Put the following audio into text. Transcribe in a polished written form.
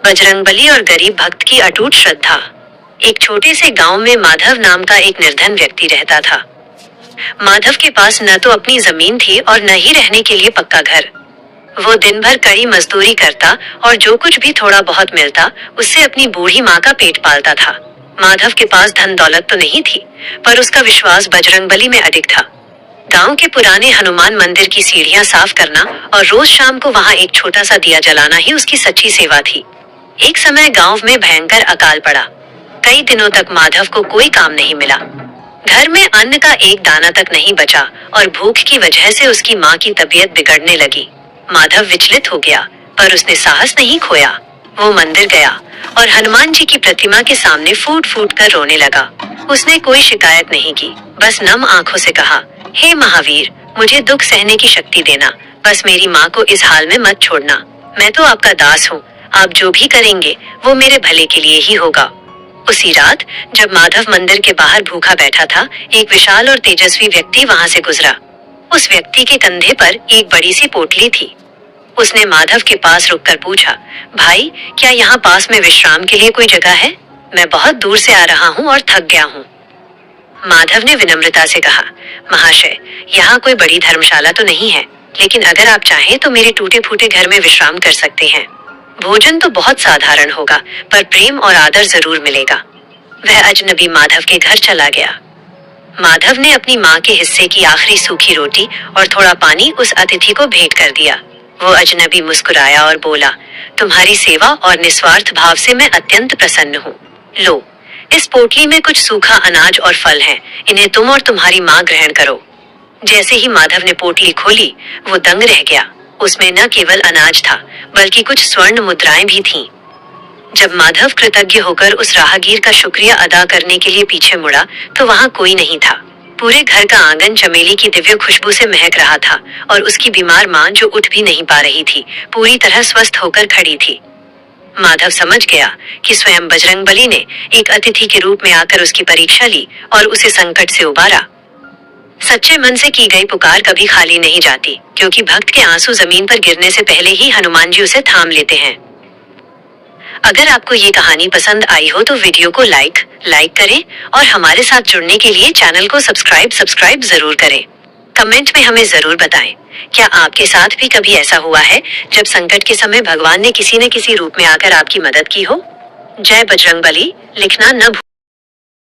बजरंगबली और गरीब भक्त की अटूट श्रद्धा। एक छोटे से गांव में माधव नाम का एक निर्धन व्यक्ति रहता था। माधव के पास न तो अपनी जमीन थी और न ही रहने के लिए पक्का घर। वो दिन भर कड़ी मजदूरी करता और जो कुछ भी थोड़ा बहुत मिलता उससे अपनी बूढ़ी माँ का पेट पालता था। माधव के पास धन दौलत तो नहीं थी, पर उसका विश्वास बजरंगबली में अधिक था। गांव के पुराने हनुमान मंदिर की सीढ़ियां साफ करना और रोज शाम को वहां एक छोटा सा दिया जलाना ही उसकी सच्ची सेवा थी। एक समय गांव में भयंकर अकाल पड़ा। कई दिनों तक माधव को कोई काम नहीं मिला। घर में अन्न का एक दाना तक नहीं बचा और भूख की वजह से उसकी माँ की तबीयत बिगड़ने लगी। माधव विचलित हो गया, पर उसने साहस नहीं खोया। वो मंदिर गया और हनुमान जी की प्रतिमा के सामने फूट फूट कर रोने लगा। उसने कोई शिकायत नहीं की, बस नम आंखों से कहा, हे महावीर, मुझे दुख सहने की शक्ति देना, बस मेरी माँ को इस हाल में मत छोड़ना। मैं तो आपका दास हूँ, आप जो भी करेंगे वो मेरे भले के लिए ही होगा। उसी रात जब माधव मंदिर के बाहर भूखा बैठा था, एक विशाल और तेजस्वी व्यक्ति वहां से गुजरा। उस व्यक्ति के कंधे पर एक बड़ी सी पोटली थी। उसने माधव के पास रुककर पूछा, भाई, क्या यहाँ पास में विश्राम के लिए कोई जगह है? मैं बहुत दूर से आ रहा हूँ और थक गया हूँ। माधव ने विनम्रता से कहा, महाशय, यहाँ कोई बड़ी धर्मशाला तो नहीं है, लेकिन अगर आप चाहें तो मेरे टूटे फूटे घर में विश्राम कर सकते हैं। भोजन तो बहुत साधारण होगा, पर प्रेम और आदर जरूर मिलेगा। वह अजनबी माधव के घर चला गया। माधव ने अपनी माँ के हिस्से की आखिरी सूखी रोटी और थोड़ा पानी उस अतिथि को भेंट कर दिया। वो अजनबी मुस्कुराया और बोला, तुम्हारी सेवा और निस्वार्थ भाव से मैं अत्यंत प्रसन्न हूँ। लो, इस पोटली में कुछ सूखा अनाज और फल है, इन्हें तुम और तुम्हारी माँ ग्रहण करो। जैसे ही माधव ने पोटली खोली, वो दंग रह गया। उसमें न केवल अनाज था, बल्कि कुछ स्वर्ण मुद्राएं भी थीं। जब माधव कृतज्ञ होकर उस राहगीर का शुक्रिया अदा करने के लिए पीछे मुड़ा, तो वहां कोई नहीं था। पूरे घर का आंगन चमेली की दिव्य खुशबू से महक रहा था और उसकी बीमार माँ, जो उठ भी नहीं पा रही थी, पूरी तरह स्वस्थ होकर खड़ी थी। माधव समझ गया कि स्वयं बजरंगबली ने एक अतिथि के रूप में आकर उसकी परीक्षा ली और उसे संकट से उबारा। सच्चे मन से की गई पुकार कभी खाली नहीं जाती, क्योंकि भक्त के आंसू जमीन पर गिरने से पहले ही हनुमान जी उसे थाम लेते हैं। अगर आपको ये कहानी पसंद आई हो तो वीडियो को लाइक करें और हमारे साथ जुड़ने के लिए चैनल को सब्सक्राइब जरूर करें। कमेंट में हमें जरूर बताएं, क्या आपके साथ भी कभी ऐसा हुआ है जब संकट के समय भगवान ने किसी न किसी रूप में आकर आपकी मदद की हो? जय बजरंगबली लिखना न